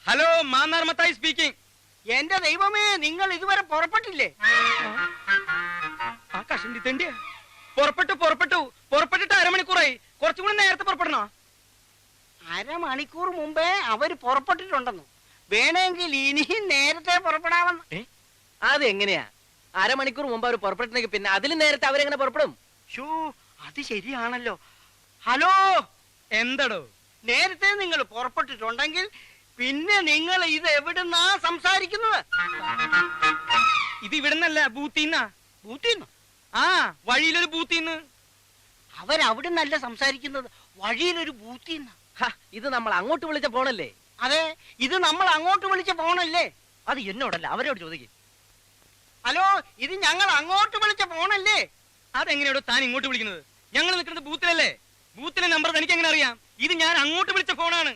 Hello Mannar Mathai speaking. എന്റെ ദൈവമേ, നിങ്ങൾ ഇതുവരെ പുറപ്പെട്ടില്ലേ? ആ കഷണ്ടി തെണ്ടിയ പുറപ്പെട്ടിട്ട് അരമണിക്കൂറായി. കുറച്ചും കൂടി നേരത്തെ പുറപ്പെടണോ? അരമണിക്കൂർ മുമ്പേ അവര് പുറപ്പെട്ടിട്ടുണ്ടെന്നു. വേണമെങ്കിൽ ഇനിയും നേരത്തെ പുറപ്പെടാമെന്ന്. അതെങ്ങനെയാ? അരമണിക്കൂർ മുമ്പ് അവർ പുറപ്പെട്ടെങ്കിൽ പിന്നെ അതിലും നേരത്തെ അവരെങ്ങനെ പുറപ്പെടും? ഷോ, അത് ശരിയാണല്ലോ. ഹലോ, എന്തടോ? നേരത്തെ നിങ്ങൾ പുറപ്പെട്ടിട്ടുണ്ടെങ്കിൽ പിന്നെ നിങ്ങൾ ഇത് എവിടുന്നാ സംസാരിക്കുന്നത്? ഇത് ഇവിടുന്നല്ല, ബൂത്തിന്നാ. ബൂത്തിന്ന്? ആ, വഴിയിലൊരു ബൂത്തിന്ന്. അവരവിടുന്നല്ല സംസാരിക്കുന്നത്, വഴിയിലൊരു ബൂത്തിന്ന്. ഇത് നമ്മൾ അങ്ങോട്ട് വിളിച്ച ഫോണല്ലേ? അതെ, ഇത് നമ്മൾ അങ്ങോട്ട് വിളിച്ച ഫോണല്ലേ? അത് എന്നോടല്ല, അവരോട് ചോദിക്കും. ഹലോ, ഇത് ഞങ്ങൾ അങ്ങോട്ട് വിളിച്ച ഫോണല്ലേ? അതെങ്ങനെയാടോ താൻ ഇങ്ങോട്ട് വിളിക്കുന്നത്? ഞങ്ങൾ നിൽക്കുന്നത് ബൂത്തിലല്ലേ? ബൂത്തിലെ നമ്പർ തനിക്ക് എങ്ങനെ അറിയാം? ഇത് ഞാൻ അങ്ങോട്ട് വിളിച്ച ഫോണാണ്.